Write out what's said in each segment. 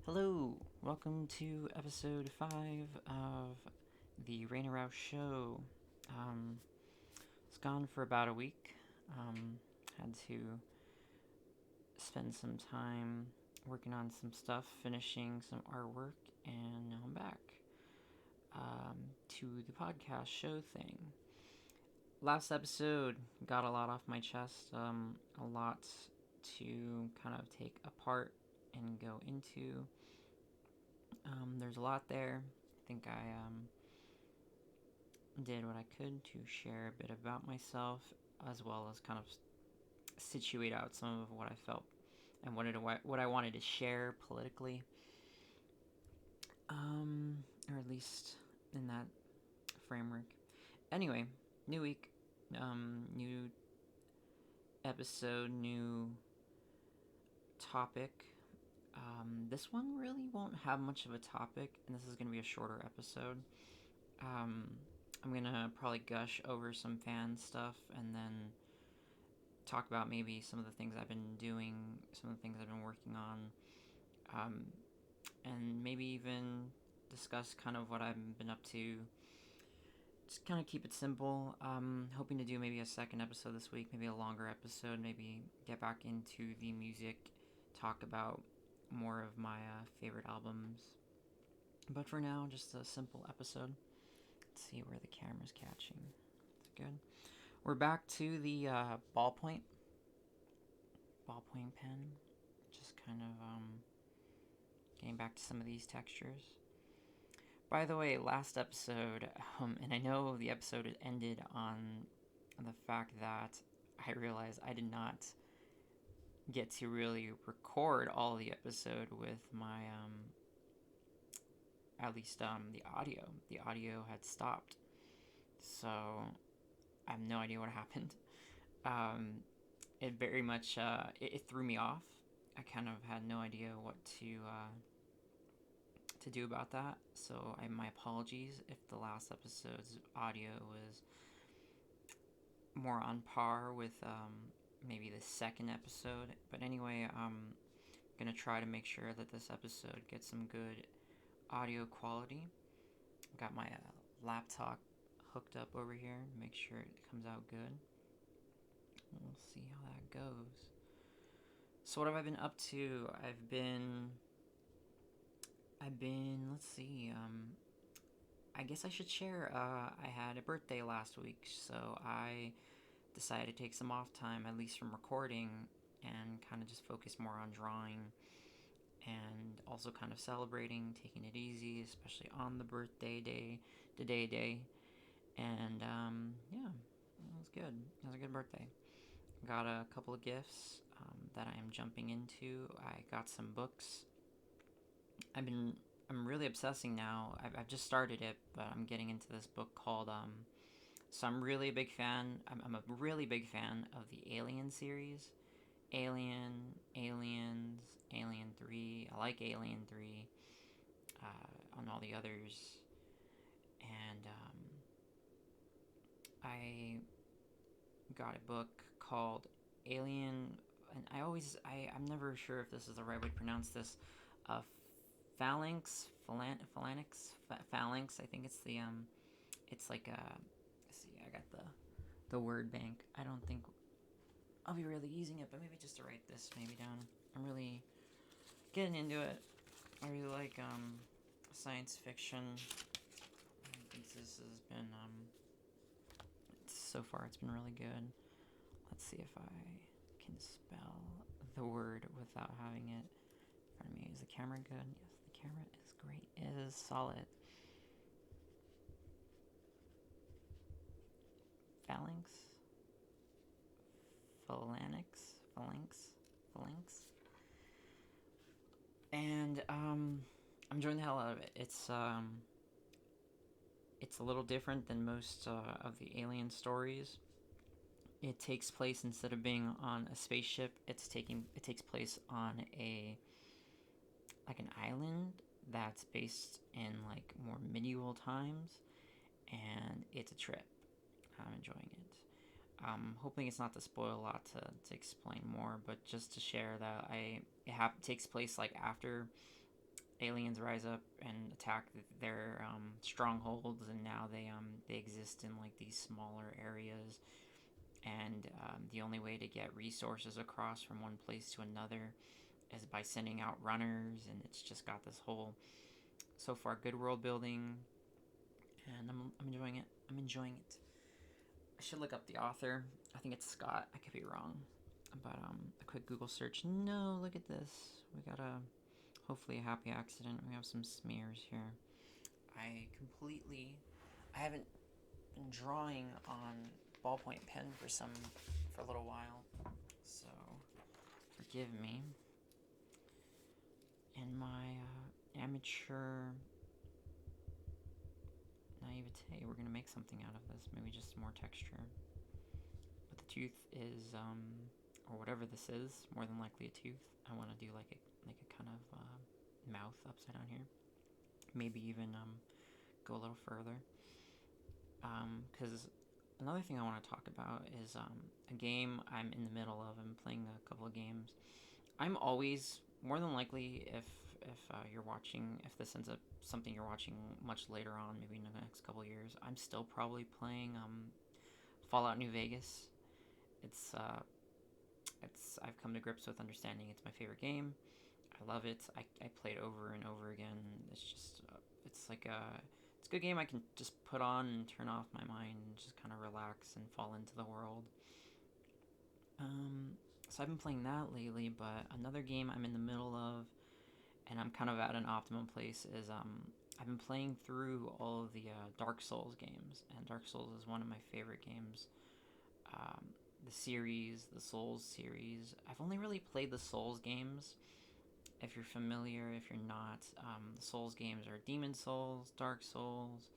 Hello, welcome to episode 5 of the Rain Rouse Show. It's gone for about a week. Had to spend some time working on some stuff, finishing some artwork, and now I'm back to the podcast show thing. Last episode got a lot off my chest, a lot to kind of take apart and go into. There's a lot there. I think I did what I could to share a bit about myself, as well as kind of situate out some of what I felt and what I wanted to share politically, or at least in that framework. Anyway, new week, new episode, new topic. This one really won't have much of a topic, and this is going to be a shorter episode. Um, I'm gonna probably gush over some fan stuff and then talk about maybe some of the things I've been doing, some of the things I've been working on, and maybe even discuss kind of what I've been up to. Just kind of keep it simple. Hoping to do maybe a second episode this week, maybe a longer episode, maybe get back into the music, talk about more of my favorite albums. But for now, just a simple episode. Let's see where the camera's catching. That's good. We're back to the ballpoint pen. Just kind of getting back to some of these textures. By the way, last episode, and I know the episode ended on the fact that I realized I did not get to really record all the episode with my at least the audio. The audio had stopped, so I have no idea what happened. It very much it threw me off. I kind of had no idea what to do about that. So my apologies if the last episode's audio was more on par with maybe the second episode. But anyway, I'm gonna try to make sure that this episode gets some good audio quality. Got my laptop hooked up over here. Make sure it comes out good. We'll see how that goes. So what have I been up to? Let's see, I guess I should share, I had a birthday last week, so I decided to take some off time, at least from recording, and kind of just focus more on drawing, and also kind of celebrating, taking it easy, especially on the birthday day, day, and, yeah, it was good. It was a good birthday. Got a couple of gifts that I am jumping into. I got some books. I'm really obsessing now. I've just started it, but I'm getting into this book called so I'm really a big fan. I'm a really big fan of the Alien series. Alien, Aliens, Alien 3. I like Alien 3 on all the others. And I got a book called Alien, and I'm never sure if this is the right way to pronounce this. Phalanx. I think it's the it's like a. Let's see, I got the word bank. I don't think I'll be really using it, but maybe just to write this maybe down. I'm really getting into it. I really like science fiction. I think this has been so far it's been really good. Let's see if I can spell the word without having it in front of me. Is the camera good? Yes, the camera is great. It is solid. Phalanx? Phalanx? And I'm enjoying the hell out of it. It's a little different than most of the Alien stories. It takes place, instead of being on a spaceship, it takes place on a like an island that's based in like more medieval times, and it's a trip. I'm enjoying it. Hoping it's not to spoil a lot to explain more, but just to share that takes place like after aliens rise up and attack their strongholds, and now they exist in like these smaller areas. And the only way to get resources across from one place to another is by sending out runners, and it's just got this whole, so far, good world building, and I'm enjoying it. I'm enjoying it. I should look up the author. I think it's Scott. I could be wrong, but a quick Google search. No, look at this. We got hopefully a happy accident. We have some smears here. I haven't been drawing on ballpoint pen for a little while, so forgive me. In my amateur naivete, we're gonna make something out of this. Maybe just some more texture. But the tooth is, or whatever this is, more than likely a tooth. I want to do like a kind of mouth upside down here. Maybe even go a little further. Because another thing I want to talk about is a game I'm in the middle of. I'm playing a couple of games. I'm always, more than likely, if you're watching, if this ends up something you're watching much later on, maybe in the next couple of years, I'm still probably playing Fallout New Vegas. I've come to grips with understanding it's my favorite game. I love it. I play it over and over again. It's just it's like it's a good game I can just put on and turn off my mind and just kind of relax and fall into the world. So I've been playing that lately, but another game I'm in the middle of, and I'm kind of at an optimum place, is I've been playing through all of the Dark Souls games, and Dark Souls is one of my favorite games. The series, the Souls series. I've only really played the Souls games. If you're familiar, if you're not, the Souls games are Demon Souls, Dark Souls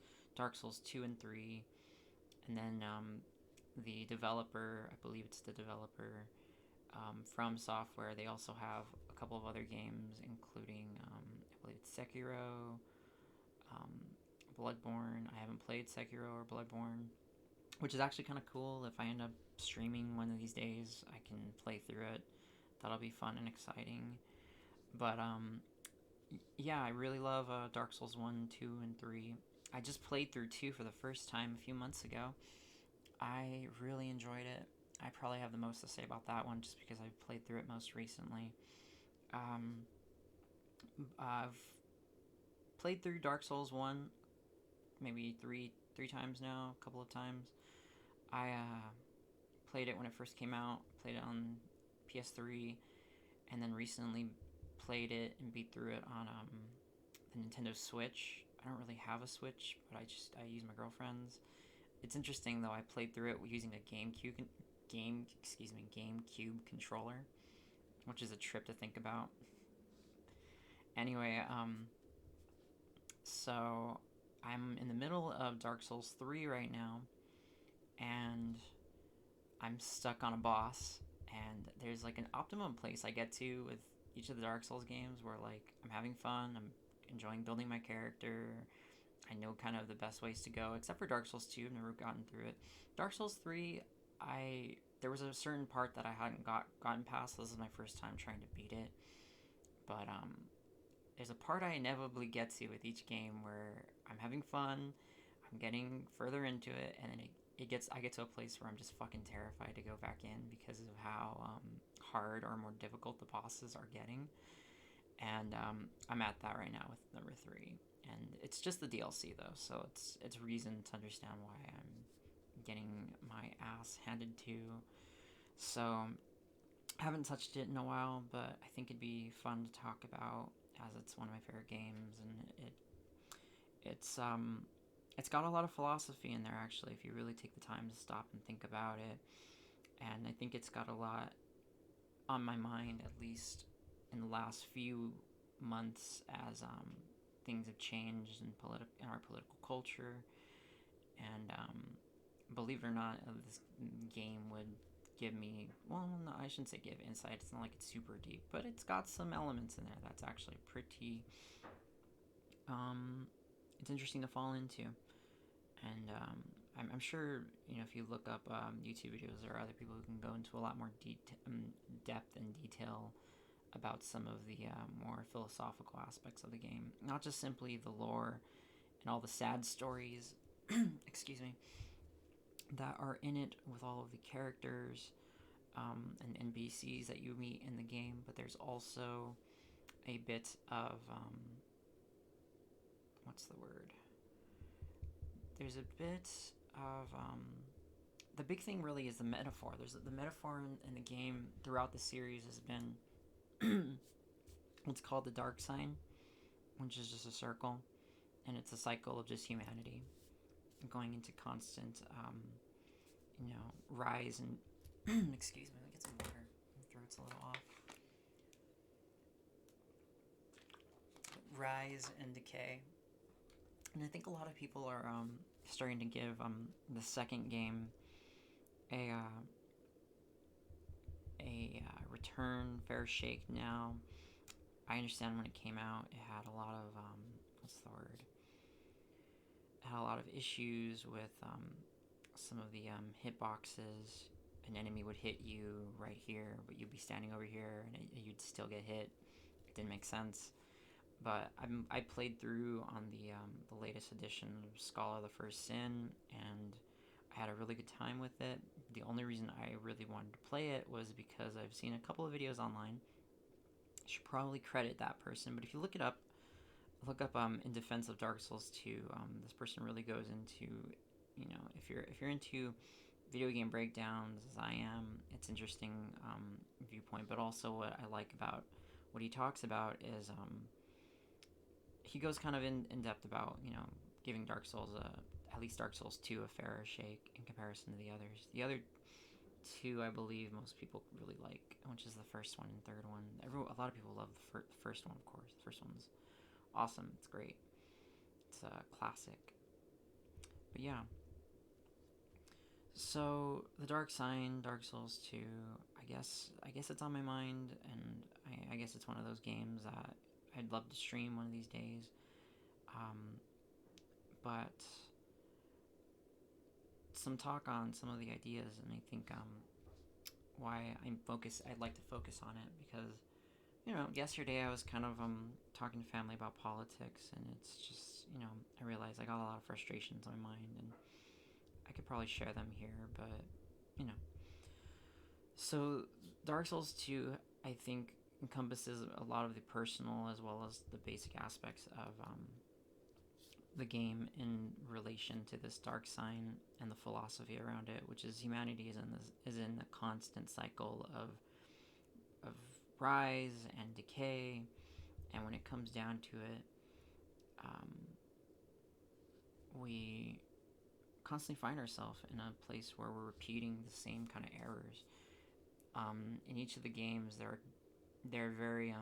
2 and 3, and then the developer, I believe it's the developer, From Software, they also have a couple of other games, including, I believe it's Sekiro, Bloodborne. I haven't played Sekiro or Bloodborne, which is actually kind of cool. If I end up streaming one of these days, I can play through it. That'll be fun and exciting. But yeah, I really love Dark Souls 1, 2, and 3. I just played through 2 for the first time a few months ago. I really enjoyed it. I probably have the most to say about that one just because I've played through it most recently. I've played through Dark Souls 1 maybe three times now, a couple of times. I played it when it first came out, played it on PS3, and then recently played it and beat through it on the Nintendo Switch. I don't really have a Switch, but I use my girlfriend's. It's interesting though. I played through it using a GameCube controller, which is a trip to think about. Anyway, so I'm in the middle of Dark Souls 3 right now, and I'm stuck on a boss, and there's like an optimum place I get to with each of the Dark Souls games where like I'm having fun, I'm enjoying building my character, I know kind of the best ways to go, except for Dark Souls 2, I've never gotten through it. Dark Souls 3, there was a certain part that I hadn't gotten past. This is my first time trying to beat it, but there's a part I inevitably get to with each game where I'm having fun, I'm getting further into it, and then I get to a place where I'm just fucking terrified to go back in because of how hard or more difficult the bosses are getting. And I'm at that right now with number 3, and it's just the DLC though, so it's reason to understand why I'm getting my ass handed to. So I haven't touched it in a while, but I think it'd be fun to talk about as it's one of my favorite games, and it's got a lot of philosophy in there actually if you really take the time to stop and think about it. And I think it's got a lot on my mind, at least in the last few months, as things have changed in our political culture. And believe it or not, this game would give me, well, no, I shouldn't say give insight. It's not like it's super deep, but it's got some elements in there that's actually pretty it's interesting to fall into. And I'm sure, if you look up YouTube videos, there are other people who can go into a lot more depth and detail about some of the more philosophical aspects of the game, not just simply the lore and all the sad stories, excuse me, that are in it with all of the characters and NPCs that you meet in the game, but there's also a bit of what's the word? There's a bit of the big thing really is the metaphor. There's the metaphor in the game throughout the series has been what's called the dark sign, which is just a circle, and it's a cycle of just humanity going into constant, rise and excuse me, let me get some water. My throat's a little off. Rise and decay, and I think a lot of people are starting to give the second game a return fair shake now. I understand when it came out, it had a lot of what's the word? It had a lot of issues with some of the hitboxes. An enemy would hit you right here, but you'd be standing over here, and you'd still get hit. It didn't make sense. But I played through on the latest edition of Scholar of the First Sin, and I had a really good time with it. The only reason I really wanted to play it was because I've seen a couple of videos online. I should probably credit that person, but if you look up in defense of Dark Souls 2, this person really goes into, if you're into video game breakdowns as I am, it's interesting viewpoint. But also what I like about what he talks about is he goes kind of in depth about giving Dark Souls at least Dark Souls 2 a fairer shake in comparison to the others. The other two, I believe, most people really like, which is the first one and third one. A lot of people love the first one, of course. The first one's awesome. It's great. It's a classic. But yeah. So the Dark Sign, Dark Souls 2. I guess it's on my mind, and I guess it's one of those games that I'd love to stream one of these days. But some talk on some of the ideas, and I think why I'd like to focus on it, because yesterday I was kind of talking to family about politics, and it's just I realized I got a lot of frustrations on my mind, and I could probably share them here, but so Dark Souls 2 I think encompasses a lot of the personal as well as the basic aspects of the game in relation to this dark sign and the philosophy around it, which is humanity is in a constant cycle of rise and decay, and when it comes down to it, we constantly find ourselves in a place where we're repeating the same kind of errors. In each of the games, there are very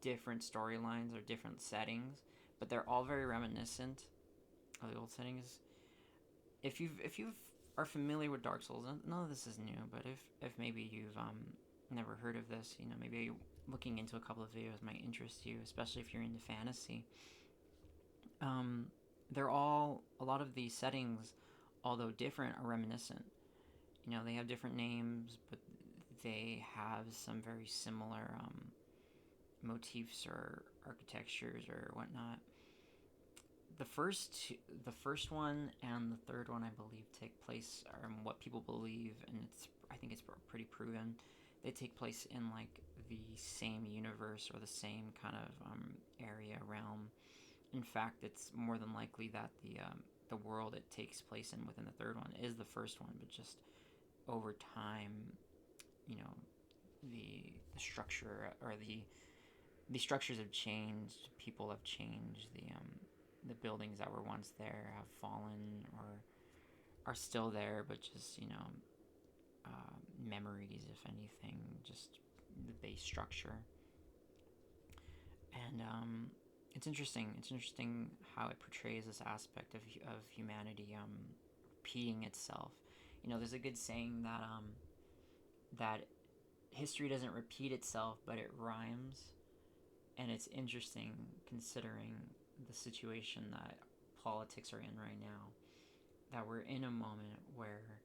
different storylines or different settings, but they're all very reminiscent of the old settings. If you are familiar with Dark Souls, none of this is new, but if maybe you've never heard of this, maybe looking into a couple of videos might interest you, especially if you're into fantasy. They're all, a lot of these settings, although different, are reminiscent. They have different names, but they have some very similar motifs or architectures or whatnot. The first one and the third one, I believe, take place, or what people believe, and I think it's pretty proven. They take place in like the same universe or the same kind of area, realm. In fact, it's more than likely that the world it takes place in within the third one is the first one, but just over time, the structure or the structures have changed. People have changed. The buildings that were once there have fallen or are still there, but just memories, if anything, just the base structure. And it's interesting. It's interesting how it portrays this aspect of humanity repeating itself. There's a good saying that that history doesn't repeat itself, but it rhymes. And it's interesting considering the situation that politics are in right now, that we're in a moment where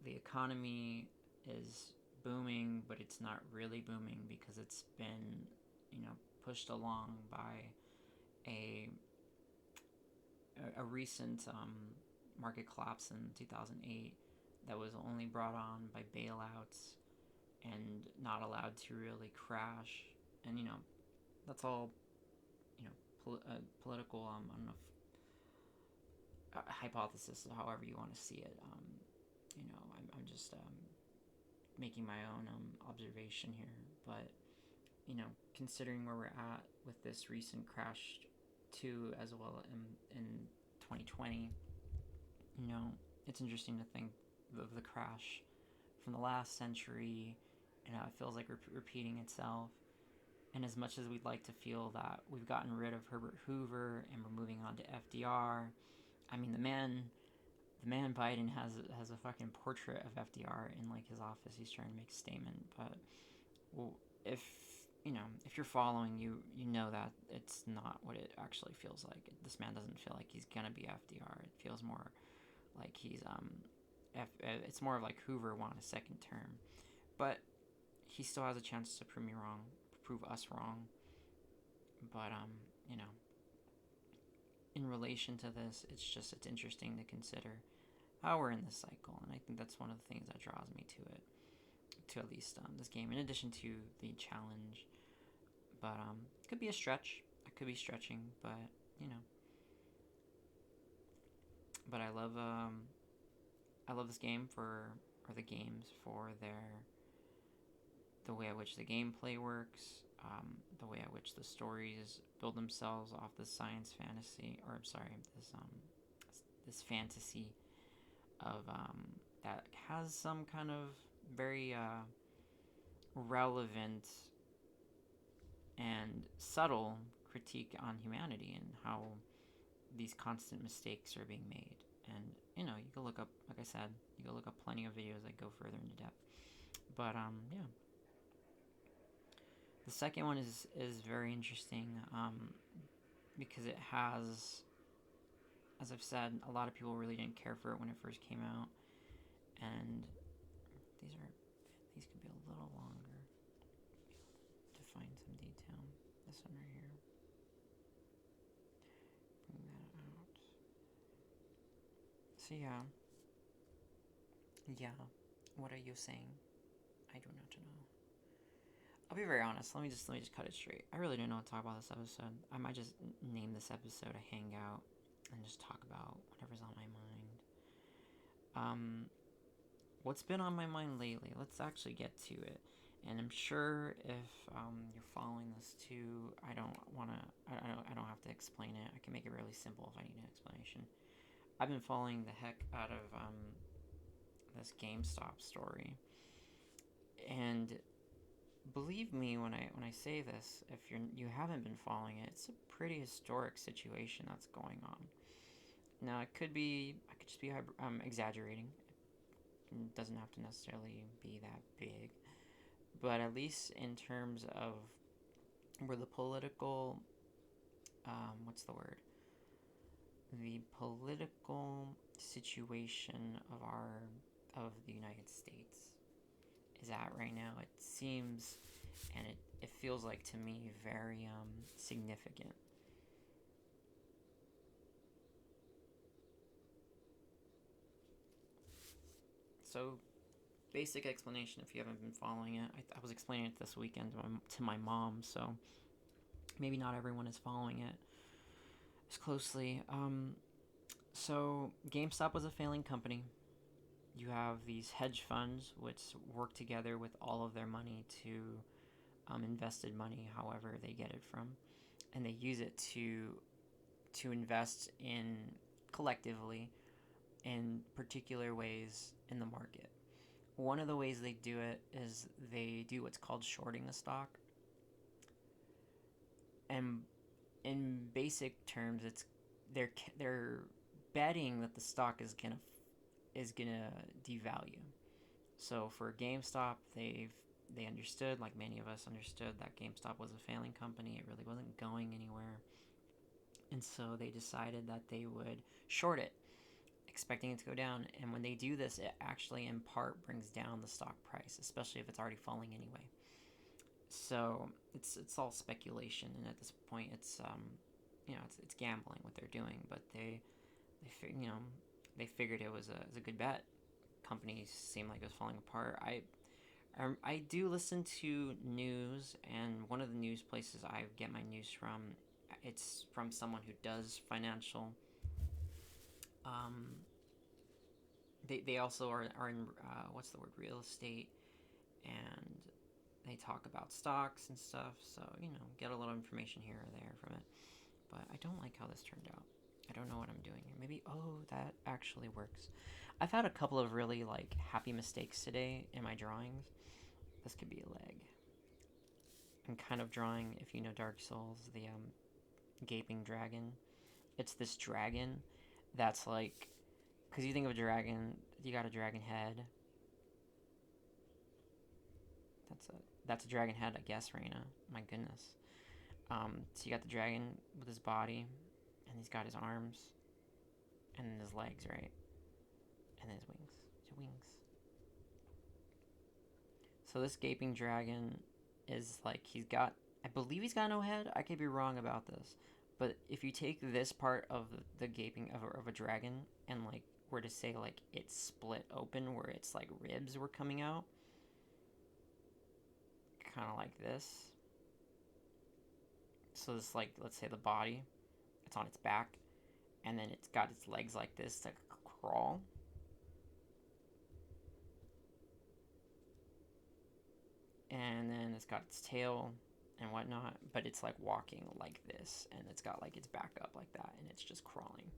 the economy is booming, but it's not really booming because it's been, pushed along by a recent market collapse in 2008 that was only brought on by bailouts and not allowed to really crash. And that's all political. I don't know if hypothesis, however you want to see it. I'm just making my own observation here, but considering where we're at with this recent crash too, as well in 2020, it's interesting to think of the crash from the last century, and how it feels like repeating itself. And as much as we'd like to feel that we've gotten rid of Herbert Hoover and we're moving on to FDR, I mean, the man Biden has a fucking portrait of FDR in like his office. He's trying to make a statement, but if if you're following, you know that it's not what it actually feels like. This man doesn't feel like he's gonna be FDR. It feels more like he's it's more of like Hoover won a second term, but he still has a chance to prove us wrong. But in relation to this, it's interesting to consider how we're in this cycle, and I think that's one of the things that draws me to it, to at least this game. In addition to the challenge, but it could be a stretch. I could be stretching, but But I love this game or the games for the way at which the gameplay works, the way at which the stories build themselves off this science fantasy, or I'm sorry, this fantasy of that has some kind of very relevant and subtle critique on humanity and how these constant mistakes are being made. And you can look up, like I said, you can look up plenty of videos that go further into depth. But yeah. The second one is very interesting because it has, as I've said, a lot of people really didn't care for it when it first came out, and these could be a little longer to find some detail. This one right here. Bring that out. So yeah. What are you saying? I do not know. I'll be very honest. Let me just cut it straight. I really don't know what to talk about this episode. I might just name this episode a hangout and just talk about whatever's on my mind. What's been on my mind lately? Let's actually get to it. And I'm sure if you're following this too, I don't have to explain it. I can make it really simple if I need an explanation. I've been following the heck out of this GameStop story, and believe me when I say this, if you haven't been following it, it's a pretty historic situation that's going on. Now I could just be exaggerating. It doesn't have to necessarily be that big, but at least in terms of where the political, the political situation of the United States is at right now, it seems, and it feels like to me very significant. So, basic explanation if you haven't been following it. I was explaining it this weekend to my mom, so maybe not everyone is following it as closely. So GameStop was a failing company. You have these hedge funds which work together with all of their money to invested money, however they get it from, and they use it to invest in collectively in particular ways in the market. One of the ways they do it is they do what's called shorting the stock. And in basic terms, it's they're betting that the stock is gonna devalue. So for GameStop, they understood, like many of us understood, that GameStop was a failing company. It really wasn't going anywhere. And so they decided that they would short it expecting it to go down. And when they do this, it actually in part brings down the stock price, especially if it's already falling anyway. So it's all speculation, and at this point, it's gambling what they're doing. But they figured it was a good bet. Companies seemed like it was falling apart. I do listen to news, and one of the news places I get my news from, it's from someone who does financial. They also are in what's the word, real estate, and they talk about stocks and stuff. So get a little information here or there from it. But I don't like how this turned out. I don't know what I'm doing here. Maybe that actually works. I've had a couple of really happy mistakes today in my drawings. This could be a leg. I'm kind of drawing, if you know Dark Souls, the gaping dragon. It's this dragon that's because you think of a dragon, you got a dragon head. That's a dragon head, I guess, Reina. My goodness. So you got the dragon with his body, and he's got his arms, and then his legs, right? And then his wings. His wings. So this gaping dragon is I believe he's got no head. I could be wrong about this. But if you take this part of the gaping of a dragon and were to say it's split open where its ribs were coming out, kind of like this. So this let's say the body, it's on its back, and then it's got its legs like this to crawl. And then it's got its tail and whatnot, but it's walking like this, and it's got its back up like that, and it's just crawling.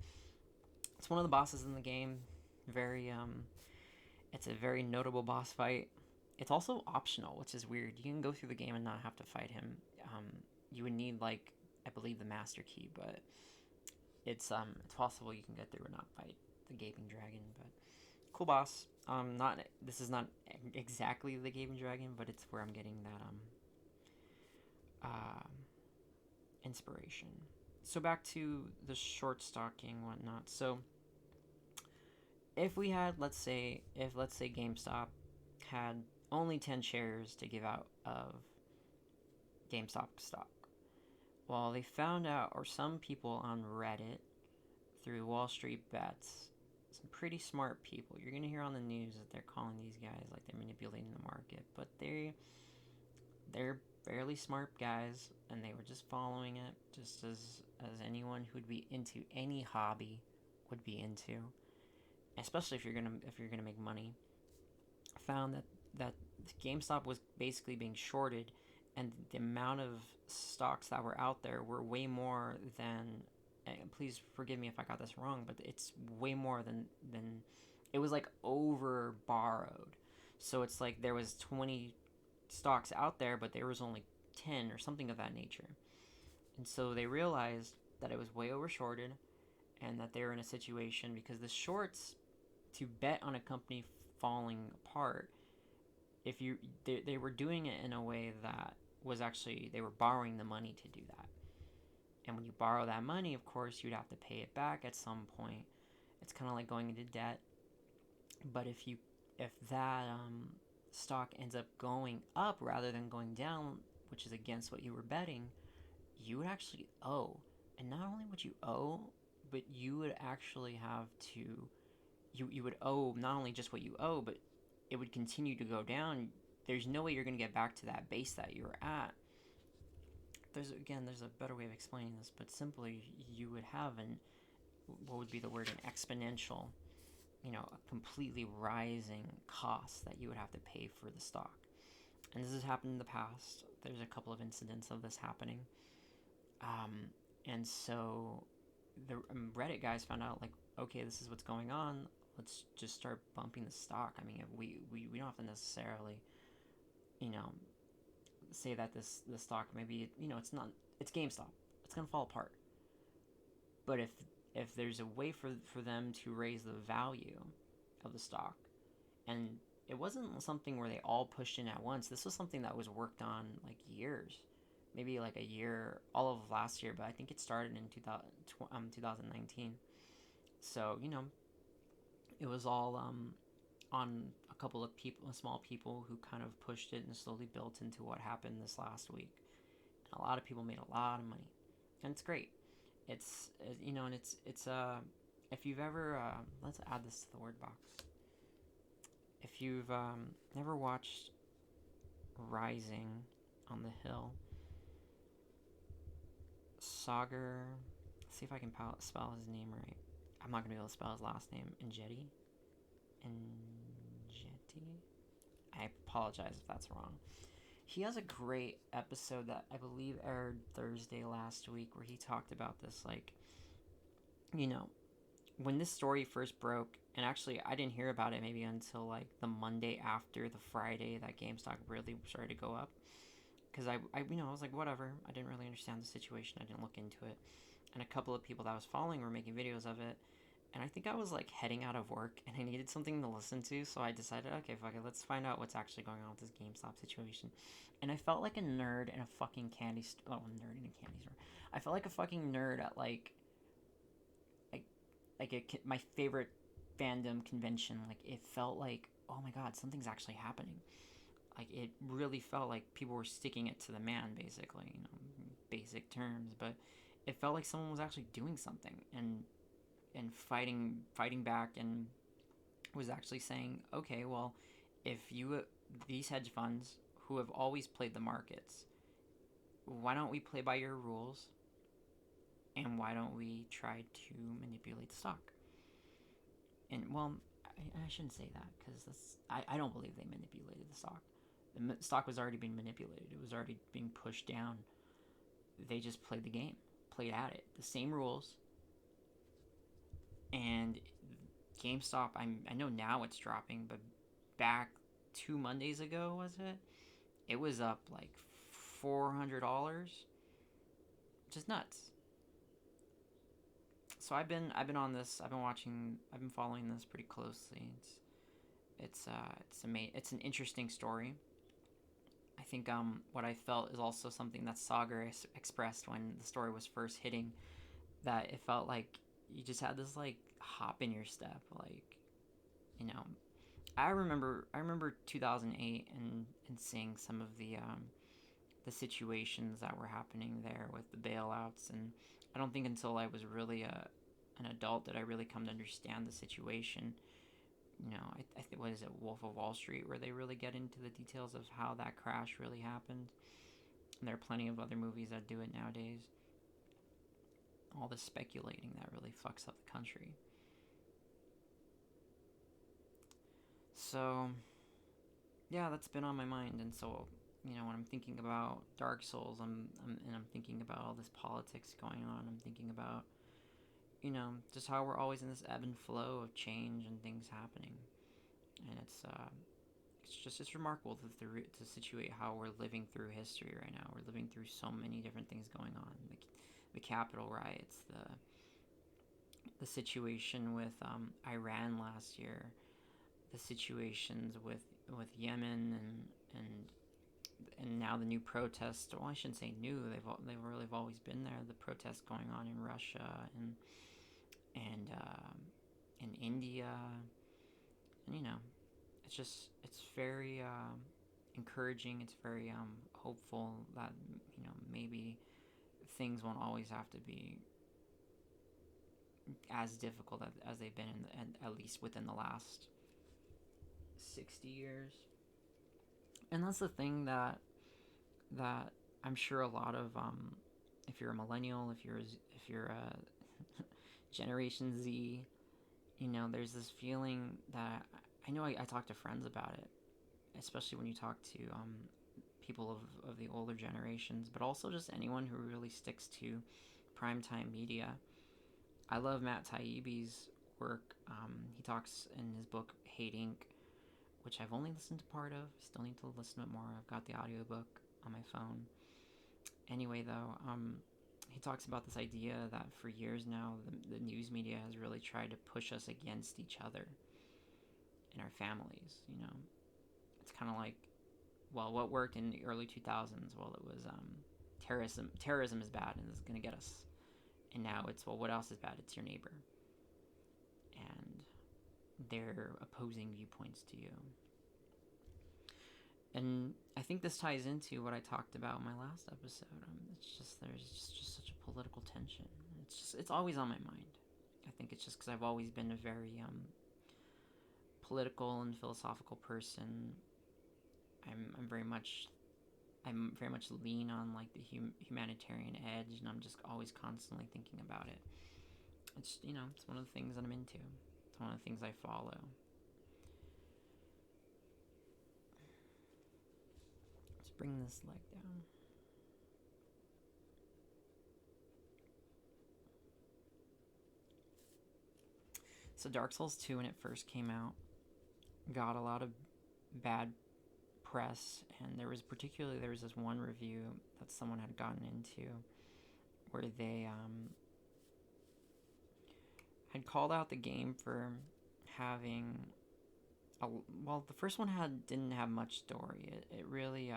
It's one of the bosses in the game. It's a very notable boss fight. It's also optional, which is weird. You can go through the game and not have to fight him. You would need I believe the master key, but it's possible you can get through and not fight the gaping dragon. But cool boss. This is not exactly the gaping dragon, but it's where I'm getting that inspiration. So back to the short stocking whatnot. So if we had let's say GameStop had only 10 shares to give out of GameStop stock. Well, they found out, or some people on Reddit through Wall Street Bets, some pretty smart people. You're going to hear on the news that they're calling these guys they're manipulating the market, but they're fairly smart guys, and they were just following it just as anyone who'd be into any hobby would be into, especially if you're going to make money. Found that GameStop was basically being shorted, and the amount of stocks that were out there were way more than, and please forgive me if I got this wrong, but it's way more than it was over borrowed. So it's there was 20 stocks out there, but there was only 10 or something of that nature. And so they realized that it was way over shorted, and that they were in a situation because the shorts, to bet on a company falling apart, they were doing it in a way that was actually, they were borrowing the money to do that. And when you borrow that money, of course, you'd have to pay it back at some point. It's kind of like going into debt. But if that stock ends up going up rather than going down, which is against what you were betting, you would actually owe. And not only would you owe, but you would actually have to, you would owe not only just what you owe, but it would continue to go down. There's no way you're going to get back to that base that you were at. There's a better way of explaining this, but simply you would have what would be the word, an exponential, a completely rising cost that you would have to pay for the stock. And this has happened in the past. There's a couple of incidents of this happening. And so the Reddit guys found out, okay, this is what's going on. Let's just start bumping the stock. I mean, we don't have to necessarily, say that this stock, maybe, it's GameStop. It's going to fall apart. But if there's a way for them to raise the value of the stock, and it wasn't something where they all pushed in at once. This was something that was worked on years, maybe a year, all of last year, but I think it started in 2019. So, It was all on a couple of people, small people who kind of pushed it and slowly built into what happened this last week. And a lot of people made a lot of money, and it's great. It's and it's if you've ever let's add this to the word box. If you've never watched Rising on the Hill, Sagar, see if I can spell his name right. I'm not gonna be able to spell his last name. Injeti. I apologize if that's wrong. He has a great episode that I believe aired Thursday last week where he talked about this, like, when this story first broke, and actually I didn't hear about it maybe until like the Monday after the Friday that GameStop really started to go up. Because I was like, whatever. I didn't really understand the situation. I didn't look into it. And a couple of people that I was following were making videos of it. And I think I was like heading out of work and I needed something to listen to. So I decided, okay, fuck it. Let's find out what's actually going on with this GameStop situation. And I felt like a nerd in a fucking candy store. Oh, nerd in a candy store. I felt like a fucking nerd at my favorite fandom convention. Like, it felt like, oh my god, something's actually happening. Like, it really felt like people were sticking it to the man, basically, basic terms, but it felt like someone was actually doing something and fighting back, and was actually saying, okay, well, if these hedge funds who have always played the markets, why don't we play by your rules, and why don't we try to manipulate the stock? And, well, I shouldn't say that, because I don't believe they manipulated the stock. The stock was already being manipulated. It was already being pushed down. They just played the game, played at it. The same rules. And GameStop, I know now it's dropping, but back 2 Mondays ago, was it? It was up like $400, which is nuts. So I've been on this. I've been following this pretty closely. It's an interesting story. I think what I felt is also something that Sagar expressed when the story was first hitting, that it felt like you just had this like hop in your step, like, you know. I remember 2008 and seeing some of the situations that were happening there with the bailouts, and I don't think until I was really an adult did I really come to understand the situation. I think, what is it, Wolf of Wall Street, where they really get into the details of how that crash really happened. And there are plenty of other movies that do it nowadays. All this speculating that really fucks up the country. So, yeah, that's been on my mind. And so, when I'm thinking about Dark Souls, I'm thinking about all this politics going on. I'm thinking about, just how we're always in this ebb and flow of change and things happening. And it's remarkable to situate how we're living through history right now. We're living through so many different things going on. The Capitol riots, the situation with Iran last year, the situations with Yemen, and now the new protests. Well, I shouldn't say new. They've always been there. The protests going on in Russia and in India, and it's very encouraging. It's very hopeful that maybe things won't always have to be as difficult as they've been at least within the last 60 years. And that's the thing that I'm sure a lot of if you're a millennial, if you're a Generation Z, there's this feeling that I know I talk to friends about it, especially when you talk to people of the older generations, but also just anyone who really sticks to primetime media. I love Matt Taibbi's work. He talks in his book Hate Inc., which I've only listened to part of. Still need to listen to it more. I've got the audiobook on my phone. Anyway, though, he talks about this idea that for years now, the news media has really tried to push us against each other in our families. It's kind of like, well, what worked in the early 2000s? Well, it was terrorism. Terrorism is bad and it's going to get us. And now it's, well, what else is bad? It's your neighbor. And their opposing viewpoints to you. And I think this ties into what I talked about in my last episode. It's just there's just such a political tension. It's always on my mind. I think it's just because I've always been a very political and philosophical person. I'm very much lean on like the humanitarian edge, and I'm just always constantly thinking about it. It's it's one of the things that I'm into. It's one of the things I follow. Let's bring this leg down. So Dark Souls 2, when it first came out, got a lot of bad press, and there was this one review that someone had gotten into where they had called out the game for having the first one didn't have much story. It really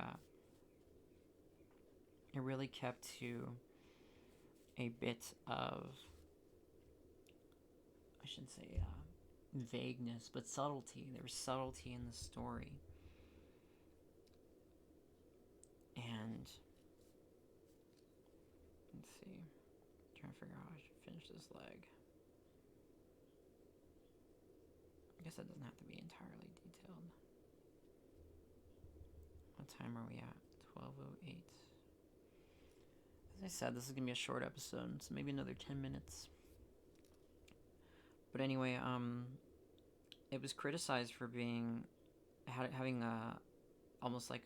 kept to a bit of, I shouldn't say vagueness, but subtlety. There was subtlety in the story. And let's see, I'm trying to figure out how I should finish this leg. I guess that doesn't have to be entirely detailed. What time are we at? 12:08. As I said, this is gonna be a short episode, so maybe another 10 minutes. But anyway, it was criticized for having almost like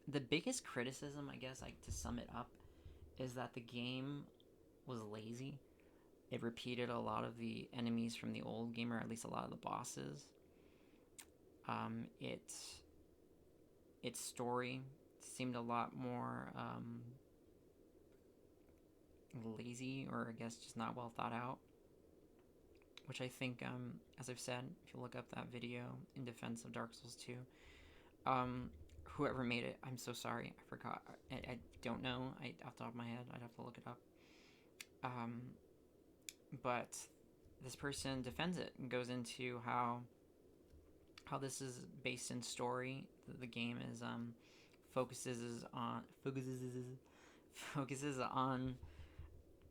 the biggest criticism, I guess, like to sum it up, is that the game was lazy. It repeated a lot of the enemies from the old game, or at least a lot of the bosses. Its story seemed a lot more lazy, or I guess just not well thought out. Which I think, as I've said, if you look up that video in defense of Dark Souls 2, whoever made it, I'm so sorry, I forgot. I don't know. Off the top of my head, I'd have to look it up. But this person defends it and goes into how this is based in story. The game is focuses on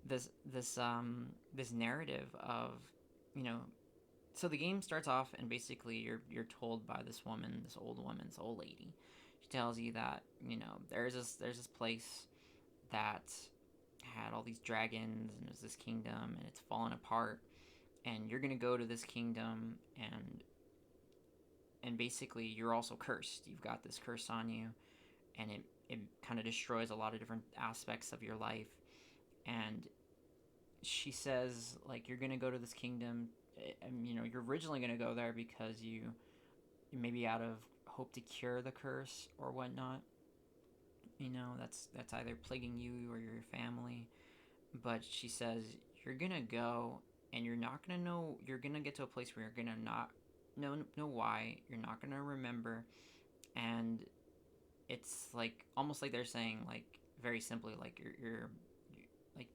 this narrative of, so the game starts off and basically you're told by this old lady. She tells you that there's this place that had all these dragons, and it was this kingdom, and it's fallen apart, and you're gonna go to this kingdom, and basically you're also cursed. You've got this curse on you, and it kind of destroys a lot of different aspects of your life. And she says, like, you're gonna go to this kingdom, and you're originally gonna go there because you maybe out of hope to cure the curse or whatnot. That's either plaguing you or your family. But she says you're gonna go, and you're not gonna know. You're gonna get to a place where you're gonna not know why. You're not gonna remember, and it's like almost like they're saying, like, very simply, like you're like,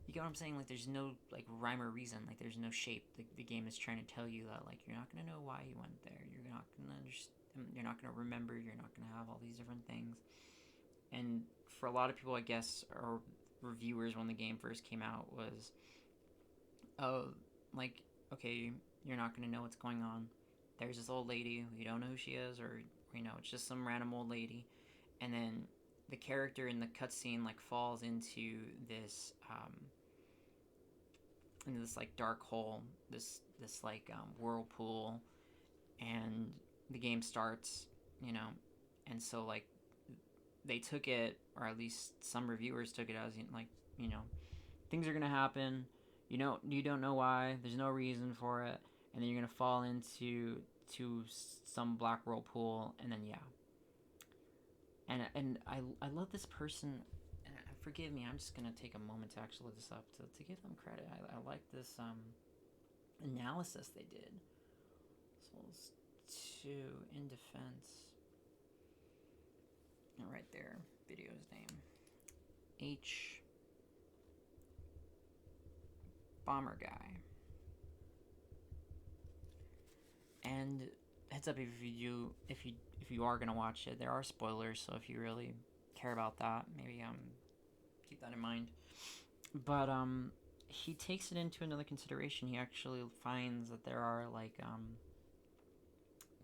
you get what I'm saying? Like, there's no like rhyme or reason. Like, there's no shape. The game is trying to tell you that, like, you're not gonna know why you went there. You're not gonna understand. You're not gonna remember. You're not gonna have all these different things. And for a lot of people, I guess, or reviewers when the game first came out, was, oh, like, okay, you're not going to know what's going on. There's this old lady, you don't know who she is, or, it's just some random old lady. And then the character in the cutscene, like, falls into this, like, dark hole, this like, whirlpool, and the game starts, and so, like, they took it, or at least some reviewers took it as, like, things are gonna happen. You don't know why. There's no reason for it, and then you're gonna fall into some black whirlpool, and then And I love this person. And forgive me, I'm just gonna take a moment to actually look this up to give them credit. I like this analysis they did. Souls 2 in defense. Right there, video's name. H Bomber Guy. And heads up, if you are gonna watch it, there are spoilers. So if you really care about that, maybe keep that in mind. But he takes it into another consideration. He actually finds that there are like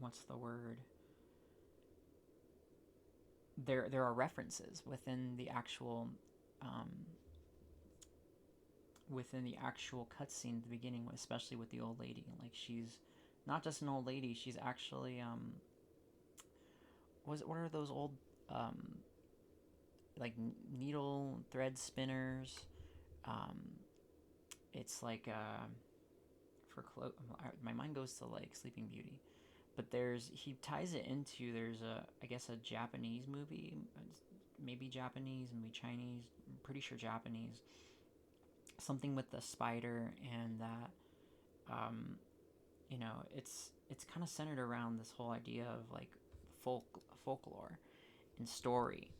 what's the word? There are references um, within the actual cutscene at the beginning, especially with the old lady. Like she's not just an old lady; she's actually what are those old um, like needle thread spinners? Um, it's like my mind goes to like Sleeping Beauty, but he ties it into there's a I guess a Japanese movie, maybe Japanese, maybe Chinese. I'm pretty sure Japanese. Something with the spider and that um, it's kind of centered around this whole idea of like folklore and story,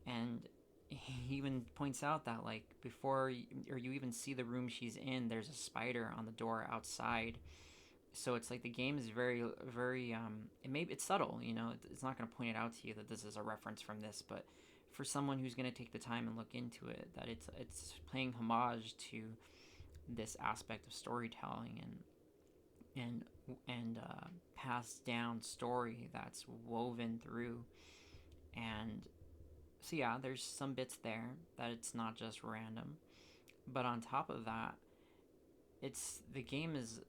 and he even points out that like or you even see the room she's in, there's a spider on the door outside. So it's like the game is very very it's subtle, it's not going to point it out to you that this is a reference from this, but for someone who's going to take the time and look into it, that it's paying homage to this aspect of storytelling and passed down story that's woven through. And so yeah, there's some bits there that it's not just random, but on top of that, it's the game is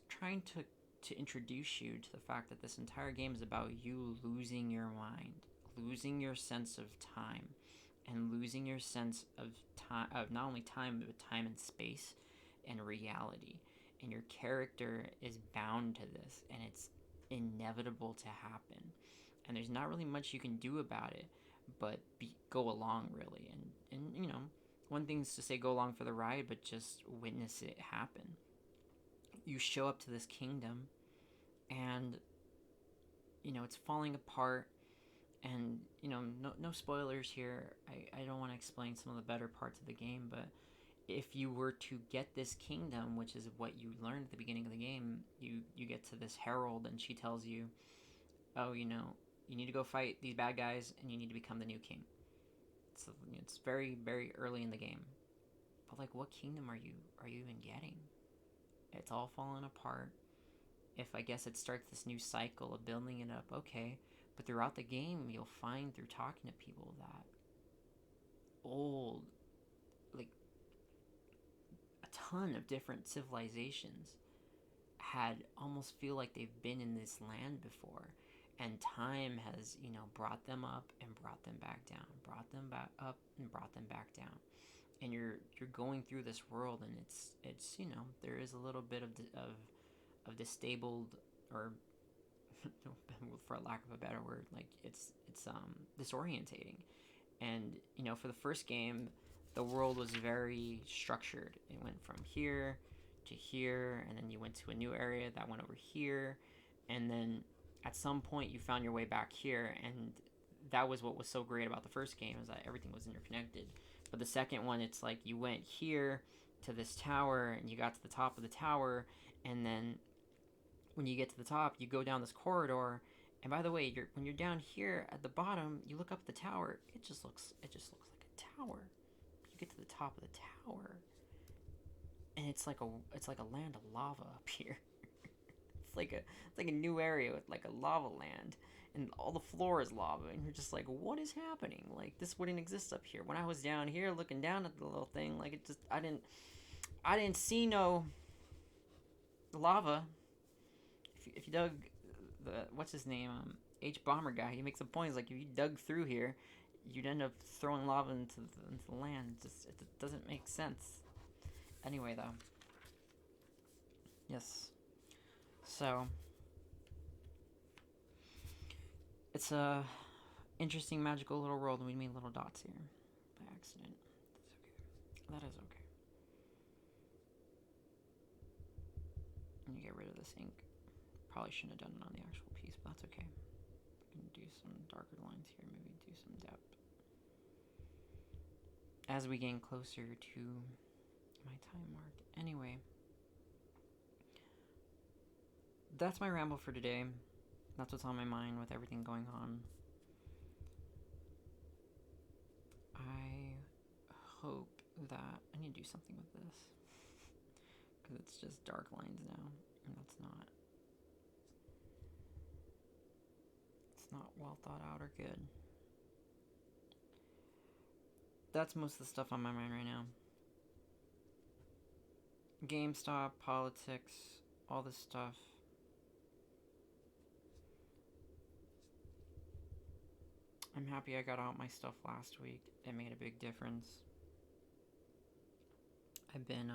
trying to introduce you to the fact that this entire game is about you losing your mind, losing your sense of time, and losing your sense of time, of not only time but time and space and reality. And your character is bound to this, and it's inevitable to happen. And there's not really much you can do about it, but go along really. And one thing is to say go along for the ride, but just witness it happen. You show up to this kingdom, and it's falling apart. And no spoilers here. I don't want to explain some of the better parts of the game, but if you were to get this kingdom, which is what you learned at the beginning of the game, you get to this herald, and she tells you, oh, you need to go fight these bad guys, and you need to become the new king. So it's very very early in the game, but like, what kingdom are you even getting? It's all falling apart. If I guess it starts this new cycle of building it up, okay, but throughout the game you'll find through talking to people that old, like a ton of different civilizations had almost feel like they've been in this land before, and time has brought them up and brought them back down, brought them back up and brought them back down. And you're going through this world, and it's there is a little bit of disabled, or for lack of a better word, like it's disorientating. And for the first game, the world was very structured. It went from here to here, and then you went to a new area that went over here, and then at some point you found your way back here. And that was what was so great about the first game, is that everything was interconnected. But the second one, it's like you went here to this tower, and you got to the top of the tower, and then when you get to the top, you go down this corridor. And by the way, when you're down here at the bottom, you look up at the tower. It just looks like a tower. You get to the top of the tower, and it's like a land of lava up here. it's like a new area with like a lava land, and all the floor is lava, and you're just like, what is happening? Like, this wouldn't exist up here. When I was down here looking down at the little thing, like, it just I didn't see no lava. If you dug the what's his name, H Bomber guy, he makes a point. He's like, if you dug through here, you'd end up throwing lava into the land. It doesn't make sense. Anyway, though, yes. So it's a interesting, magical little world, and we made little dots here by accident. That's okay. That is okay. And you get rid of this ink. Probably shouldn't have done it on the actual piece, but that's okay. We can do some darker lines here, maybe do some depth. As we gain closer to my time mark. Anyway, that's my ramble for today. That's what's on my mind with everything going on. I hope that I need to do something with this because it's just dark lines now, and that's not. It's not well thought out or good. That's most of the stuff on my mind right now. GameStop, politics, all this stuff. I'm happy I got out my stuff last week. It made a big difference. I've been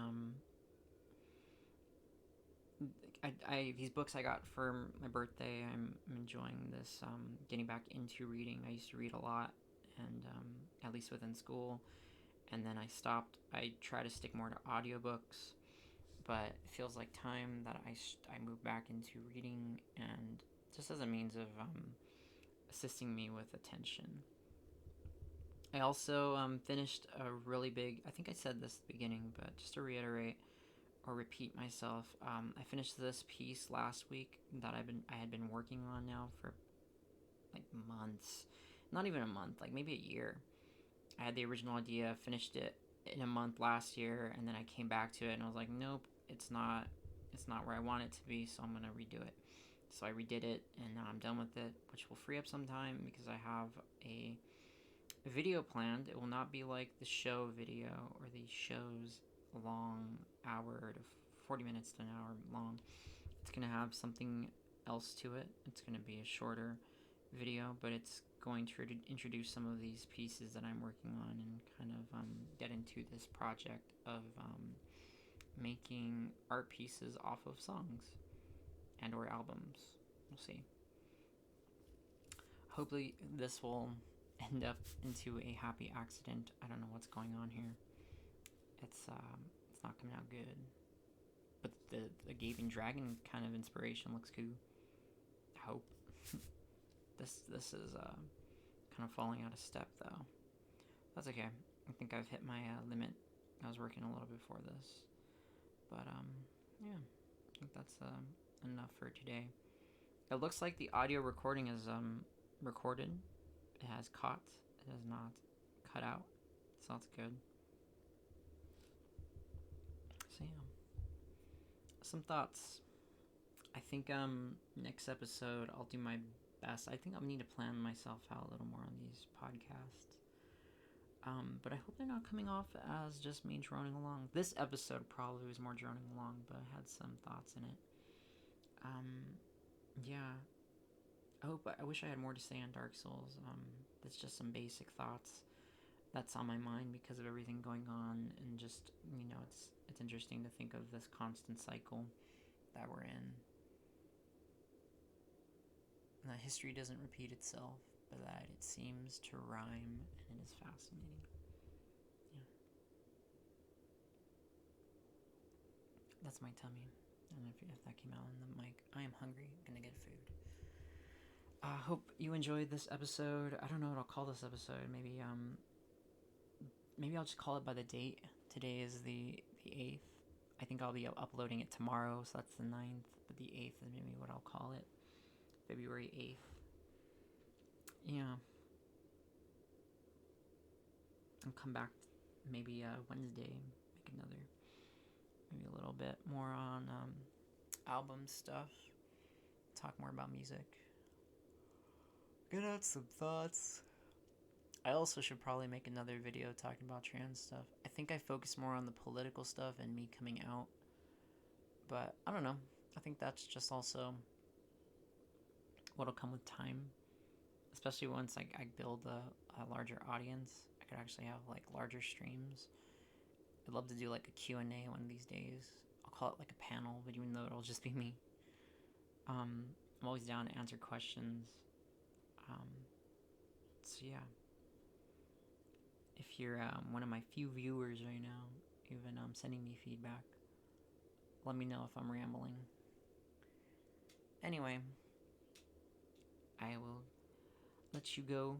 these books I got for my birthday. I'm enjoying this. Getting back into reading. I used to read a lot, and at least within school, and then I stopped. I try to stick more to audiobooks, but it feels like time that I moved back into reading, and just as a means of assisting me with attention. I also finished a really big. I think I said this at the beginning, but just to reiterate or repeat myself, I finished this piece last week that I had been working on now for like months, not even a month, like maybe a year. I had the original idea, finished it in a month last year, and then I came back to it and I was like, nope, it's not where I want it to be, so I'm gonna redo it. So I redid it, and now I'm done with it, which will free up some time because I have a video planned. It will not be like the show video or the show's long hour to 40 minutes to an hour long. It's going to have something else to it. It's going to be a shorter video, but it's going to introduce some of these pieces that I'm working on and kind of get into this project of making art pieces off of songs and or albums. We'll see. Hopefully this will end up into a happy accident. I don't know what's going on here. It's not coming out good. But the Gaping Dragon kind of inspiration looks cool. I hope. This is kind of falling out of step though. That's okay. I think I've hit my limit. I was working a little before this, but yeah, I think that's enough for today. It looks like the audio recording is recorded. It has caught. It has not cut out. So that's good. So yeah, some thoughts. I think next episode I'll do my best. I think I'll need to plan myself out a little more on these podcasts. But I hope they're not coming off as just me droning along. This episode probably was more droning along, but I had some thoughts in it. Yeah. I wish I had more to say on Dark Souls. That's just some basic thoughts that's on my mind because of everything going on, and just it's interesting to think of this constant cycle that we're in. And that history doesn't repeat itself, but that it seems to rhyme, and it is fascinating. Yeah. That's my tummy. And if that came out in the mic, I am hungry. I'm gonna get food. I hope you enjoyed this episode. I don't know what I'll call this episode. Maybe I'll just call it by the date. Today is the 8th. I think I'll be uploading it tomorrow, so that's the 9th. But the 8th is maybe what I'll call it. February 8th. Yeah. I'll come back maybe Wednesday, make maybe a little bit more on album stuff. Talk more about music. Get out some thoughts. I also should probably make another video talking about trans stuff. I think I focus more on the political stuff and me coming out. But I don't know. I think that's just also what'll come with time. Especially once I build a larger audience. I could actually have like larger streams. I'd love to do like a Q&A one of these days. I'll call it like a panel, but even though it'll just be me. I'm always down to answer questions. So yeah. If you're one of my few viewers right now, even sending me feedback, let me know if I'm rambling. Anyway, I will let you go.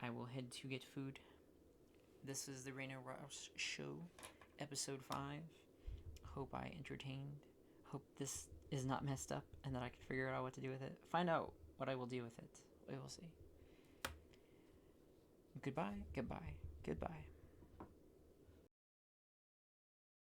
I will head to get food. This is the Raina Rouse Show, episode 5. Hope I entertained. Hope this is not messed up and that I can figure out what to do with it. Find out what I will do with it. We will see. Goodbye, goodbye, goodbye.